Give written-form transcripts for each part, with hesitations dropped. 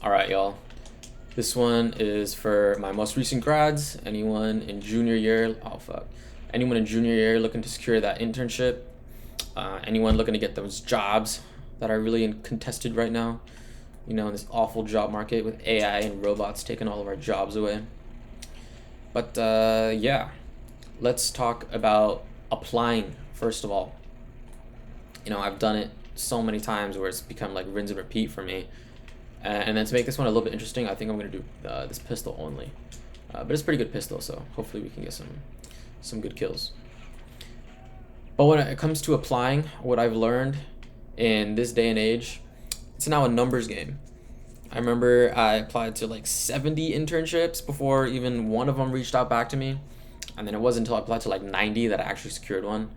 All right, y'all. This one is for my most recent grads. Anyone in junior year? Oh fuck. Anyone in junior year looking to secure that internship? Anyone looking to get those jobs that are really contested right now? You know, in this awful job market with AI and robots taking all of our jobs away. But yeah, let's talk about applying first of all. You know, I've done it so many times where it's become like rinse and repeat for me. And then to make this one a little bit interesting, I think I'm gonna do this pistol only. But it's a pretty good pistol, so hopefully we can get some good kills. But when it comes to applying, what I've learned in this day and age, it's now a numbers game. I remember I applied to like 70 internships before even one of them reached out back to me. And then it wasn't until I applied to like 90 that I actually secured one.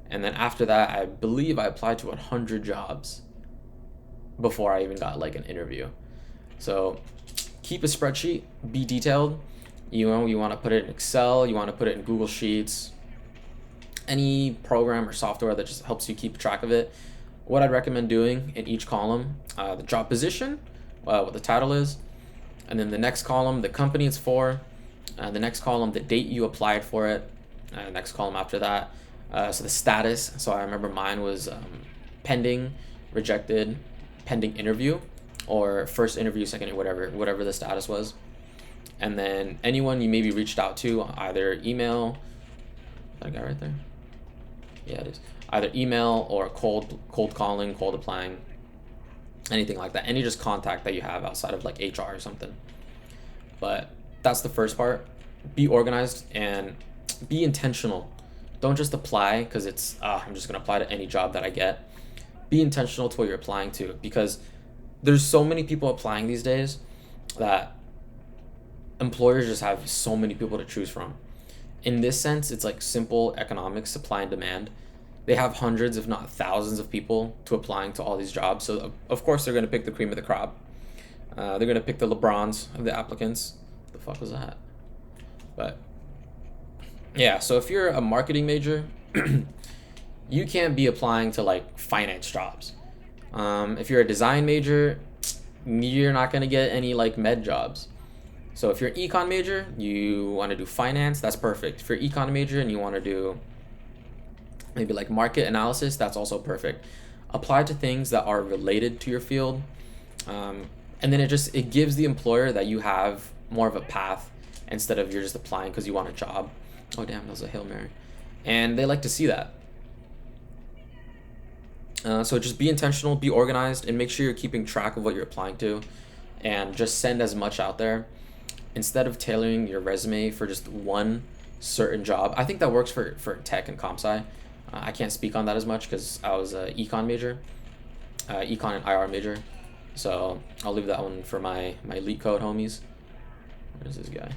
And then after that, I believe I applied to 100 jobs before I even got like an interview. So keep a spreadsheet, be detailed. You know, you want to put it in Excel, you want to put it in Google Sheets, any program or software that just helps you keep track of it. What I'd recommend doing in each column, the job position, what the title is, and then the next column, the company it's for, the next column, the date you applied for it, next column after that. So the status, so I remember mine was pending, rejected, pending interview, or first interview, second interview, whatever the status was. And then anyone you maybe reached out to, either email, that guy right there? Yeah, it is. Either email or cold calling, cold applying, anything like that. Any just contact that you have outside of like HR or something. But that's the first part. Be organized and be intentional. Don't just apply because it's I'm just gonna apply to any job that I get. Be intentional to what you're applying to, because there's so many people applying these days that employers just have so many people to choose from. In this sense, it's like simple economics, supply and demand. They have hundreds, if not thousands, of people to applying to all these jobs. So of course they're gonna pick the cream of the crop. They're gonna pick the LeBrons of the applicants. What the fuck was that? But yeah, so if you're a marketing major, you can't be applying to like finance jobs. If you're a design major, you're not gonna get any like med jobs. So if you're an econ major, you want to do finance, that's perfect. If you're an econ major and you want to do maybe like market analysis, that's also perfect. Apply to things that are related to your field, and then it gives the employer that you have more of a path instead of you're just applying because you want a job. Oh damn, that was a Hail Mary, and they like to see that. So just be intentional, be organized, and make sure you're keeping track of what you're applying to, and just send as much out there instead of tailoring your resume for just one certain job. I think that works for tech and comp sci. I can't speak on that as much because I was a econ major, econ and IR major. So I'll leave that one for my elite code homies. Where's this guy?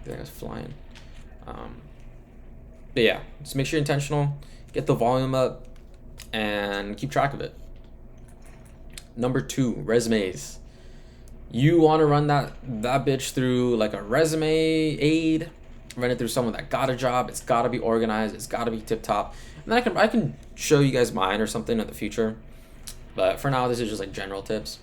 That guy's flying. But yeah, just make sure you're intentional, get the volume up, and keep track of it. Number 2, resumes. You want to run that bitch through like a resume aid. Run it through someone that got a job. It's got to be organized. It's got to be tip top. And then I can show you guys mine or something in the future. But for now, this is just like general tips.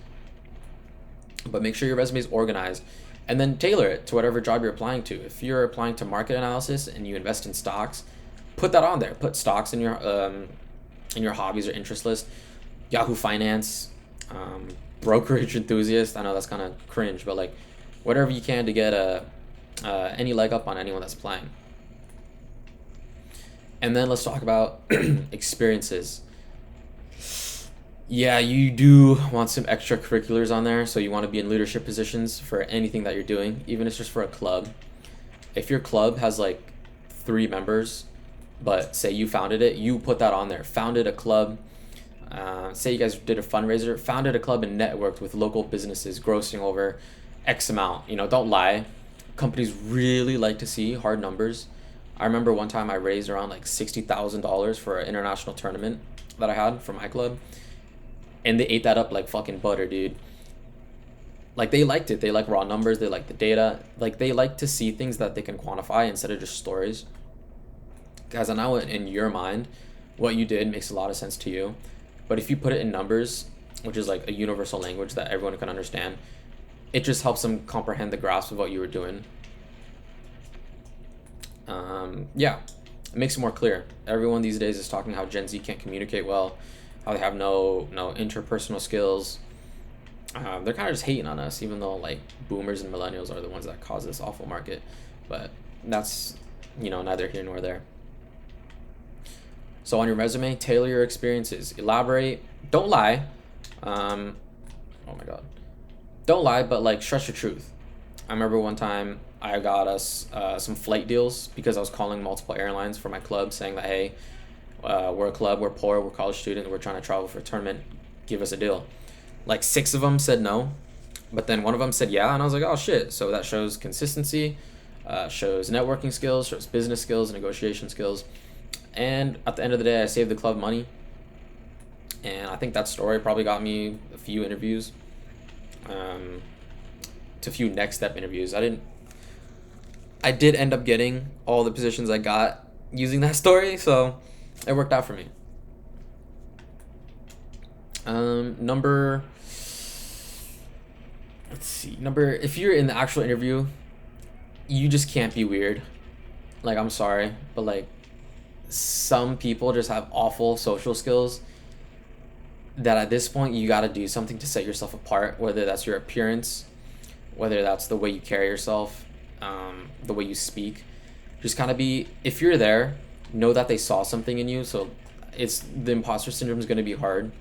But make sure your resume is organized, and then tailor it to whatever job you're applying to. If you're applying to market analysis and you invest in stocks, put that on there. Put stocks in your hobbies or interest list. Yahoo Finance, brokerage enthusiast. I know that's kind of cringe, but like whatever you can to get any leg up on anyone that's applying. And then let's talk about experiences. Yeah, you do want some extracurriculars on there, so you want to be in leadership positions for anything that you're doing, even if it's just for a club. If your club has like 3 members, but say you founded it, you put that on there. Founded a club. Say you guys did a fundraiser, founded a club and networked with local businesses grossing over X amount. You know, don't lie. Companies really like to see hard numbers. I remember one time I raised around like $60,000 for an international tournament that I had for my club. And they ate that up like fucking butter, dude. Like they liked it. They like raw numbers. They like the data. Like they like to see things that they can quantify instead of just stories. Guys, I know in your mind, what you did makes a lot of sense to you. But if you put it in numbers, which is like a universal language that everyone can understand. It just helps them comprehend the grasp of what you were doing. Yeah, it makes it more clear. Everyone these days is talking how Gen Z can't communicate well, how they have no interpersonal skills. They're kind of just hating on us, even though like boomers and millennials are the ones that cause this awful market. But that's, neither here nor there. So on your resume, tailor your experiences, elaborate, don't lie. Oh my God, don't lie, but like stress your truth. I remember one time I got us some flight deals because I was calling multiple airlines for my club saying that, hey, we're a club, we're poor, we're college students, we're trying to travel for a tournament, give us a deal. Like 6 of them said no, but then one of them said yeah, and I was like, oh shit. So that shows consistency, shows networking skills, shows business skills, negotiation skills. And at the end of the day, I saved the club money. And I think that story probably got me a few interviews, to a few next step interviews. I did end up getting all the positions I got using that story, so it worked out for me. If you're in the actual interview, you just can't be weird. Like, I'm sorry, but like some people just have awful social skills that at this point you got to do something to set yourself apart, whether that's your appearance, whether that's the way you carry yourself, the way you speak. Just kind of be, if you're there, know that they saw something in you. So the imposter syndrome is going to be hard,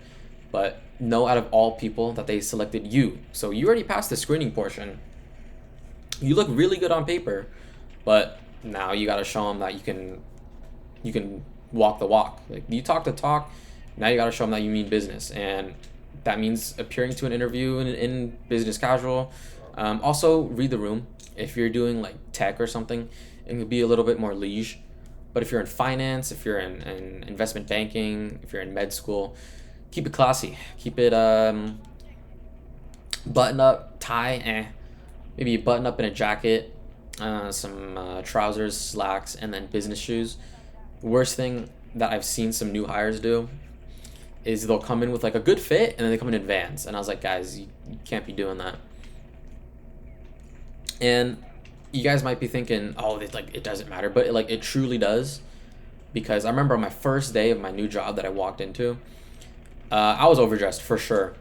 but know out of all people that they selected you. So you already passed the screening portion. You look really good on paper, but now you got to show them that you can walk the walk. Like, you talk the talk. Now you got to show them that you mean business, and that means appearing to an interview in business casual. Also, read the room. If you're doing like tech or something, it could be a little bit more liege. But if you're in finance, if you're in investment banking, if you're in med school, keep it classy. Keep it button up, tie, maybe button up in a jacket, some trousers, slacks, and then business shoes. Worst thing that I've seen some new hires do is they'll come in with like a good fit and then they come in Vans, and I was like, guys, you can't be doing that. And you guys might be thinking, oh, it doesn't matter, but it truly does, because I remember on my first day of my new job that I walked into, I was overdressed for sure,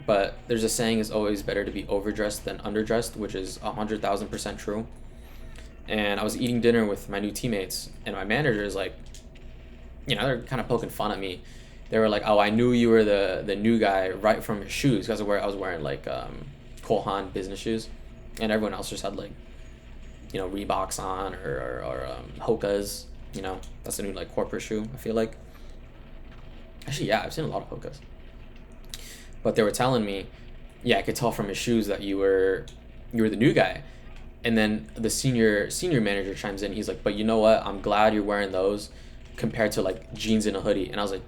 but there's a saying, it's always better to be overdressed than underdressed, which is 100,000% true. And I was eating dinner with my new teammates, and my manager is like, they're kind of poking fun at me. They were like, oh, I knew you were the new guy right from your shoes, because I was wearing like Cole Haan business shoes, and everyone else just had like, Reeboks on or Hoka's. That's the new like corporate shoe, I feel like. Actually, yeah, I've seen a lot of Hoka's. But they were telling me, yeah, I could tell from his shoes that you were the new guy. And then the senior manager chimes in. He's like, but you know what? I'm glad you're wearing those compared to like jeans and a hoodie. And I was like,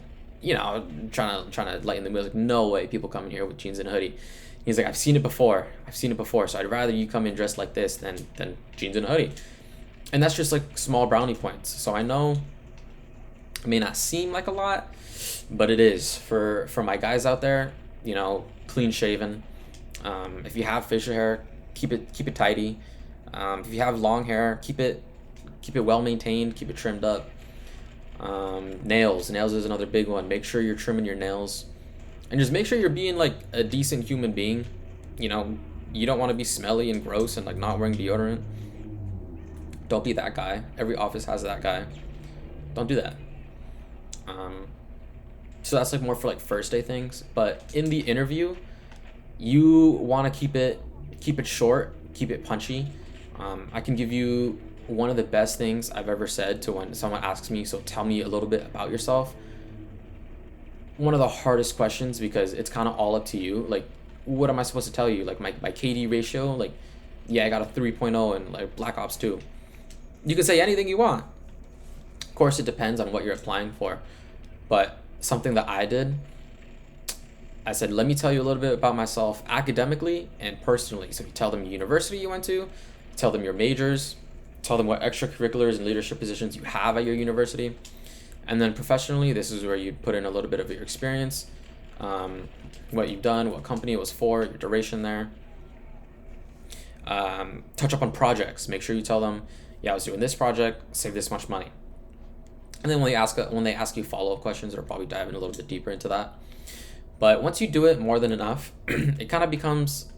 trying to lighten the mood. I was like, no way, people come in here with jeans and a hoodie. He's like, I've seen it before. So I'd rather you come in dressed like this than jeans and a hoodie. And that's just like small brownie points. So I know it may not seem like a lot, but it is for my guys out there. Clean shaven. If you have facial hair, keep it tidy. If you have long hair, keep it well maintained, keep it trimmed up. Nails is another big one. Make sure you're trimming your nails, and just make sure you're being like a decent human being. You don't want to be smelly and gross and like not wearing deodorant. Don't be that guy. Every office has that guy. Don't do that. So that's like more for like first day things, but in the interview, you want to keep it short, keep it punchy. I can give you one of the best things I've ever said to when someone asks me, so tell me a little bit about yourself. One of the hardest questions, because it's kind of all up to you. Like, what am I supposed to tell you? Like my KD ratio, like, yeah, I got a 3.0 in like Black Ops 2. You can say anything you want. Of course, it depends on what you're applying for. But something that I did, I said, let me tell you a little bit about myself academically and personally. So you tell them the university you went to, tell them your majors, tell them what extracurriculars and leadership positions you have at your university. And then professionally, this is where you put in a little bit of your experience. what you've done, what company it was for, your duration there. Touch up on projects. Make sure you tell them, yeah, I was doing this project, save this much money. And then when they ask you follow-up questions, they'll probably dive in a little bit deeper into that. But once you do it more than enough, it kind of becomes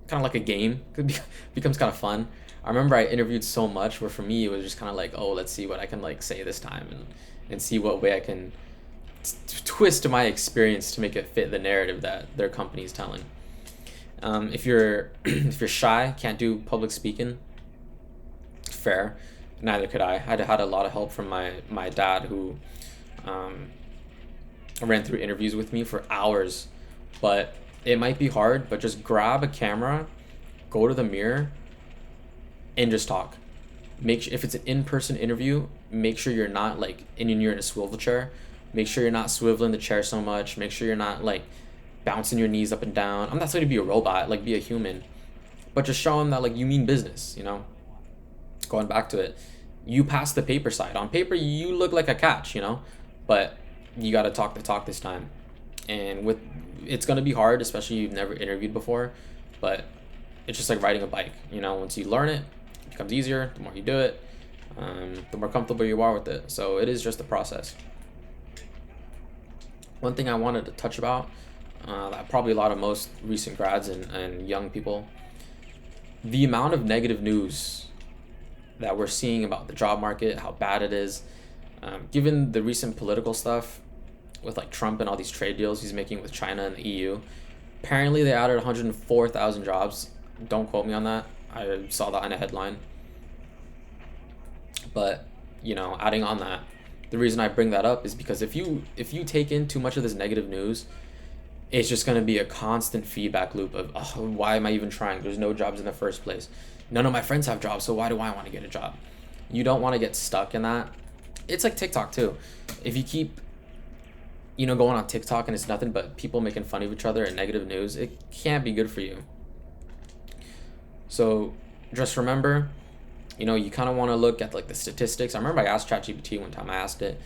kind of like a game. It becomes kind of fun. I remember I interviewed so much where for me it was just kind of like, oh, let's see what I can like say this time, and see what way I can twist my experience to make it fit the narrative that their company's telling. If you're if you're shy, can't do public speaking, fair. Neither could I. I'd had a lot of help from my dad, who ran through interviews with me for hours. But it might be hard, but just grab a camera, go to the mirror, and just talk. If it's an in-person interview, make sure you're not like you're in a swivel chair. Make sure you're not swiveling the chair so much. Make sure you're not like bouncing your knees up and down. I'm not saying to be a robot, like be a human, but just show them that like you mean business, you know? Going back to it, you pass the paper side. On paper, you look like a catch, you know? But you got to talk the talk this time. And it's going to be hard, especially you've never interviewed before, but it's just like riding a bike, you know? Once you learn it, it becomes easier. The more you do it, the more comfortable you are with it. So it is just a process. One thing I wanted to touch about, that probably a lot of most recent grads and young people, the amount of negative news that we're seeing about the job market, how bad it is, given the recent political stuff with like Trump and all these trade deals he's making with China and the EU. Apparently they added 104,000 jobs. Don't quote me on that. I saw that in a headline. But, you know, adding on that, the reason I bring that up is because if you take in too much of this negative news, it's just going to be a constant feedback loop of, oh, why am I even trying? There's no jobs in the first place. None of my friends have jobs, so why do I want to get a job? You don't want to get stuck in that. It's like TikTok too. If you keep, you know, going on TikTok and it's nothing but people making fun of each other and negative news, it can't be good for you. So just remember, you know, you kind of want to look at like the statistics. I remember I asked ChatGPT one time, I asked it,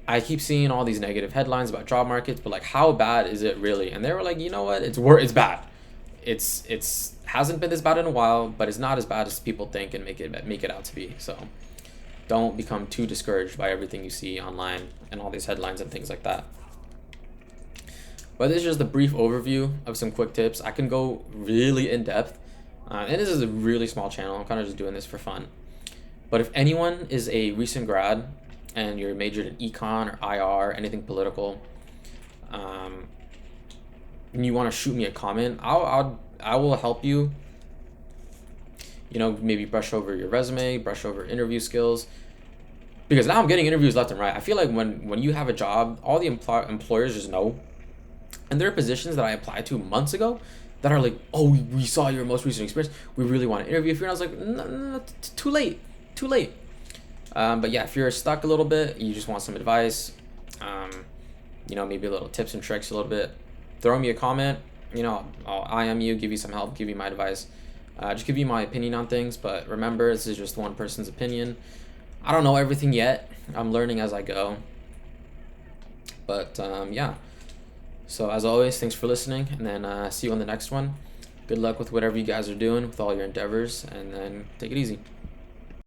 I keep seeing all these negative headlines about job markets, but like how bad is it really? And they were like, you know what, it's bad. It's hasn't been this bad in a while, but it's not as bad as people think and make it out to be. So don't become too discouraged by everything you see online and all these headlines and things like that. But this is just a brief overview of some quick tips. I can go really in depth, and this is a really small channel. I'm kind of just doing this for fun. But if anyone is a recent grad and you're majored in econ or IR, anything political, and you want to shoot me a comment, I will help you. You know, maybe brush over your resume, brush over interview skills. Because now I'm getting interviews left and right. I feel like when you have a job, all the employers just know. And there are positions that I applied to months ago that are like, oh, we saw your most recent experience. We really want to interview you. And I was like, no, too late. But yeah, if you're stuck a little bit, you just want some advice, you know, maybe a little tips and tricks a little bit, throw me a comment. You know, I'll IM you, give you some help, give you my advice. Just give you my opinion on things, but remember, this is just one person's opinion. I don't know everything yet. I'm learning as I go. But yeah. So as always, thanks for listening, and then see you on the next one. Good luck with whatever you guys are doing with all your endeavors, and then take it easy.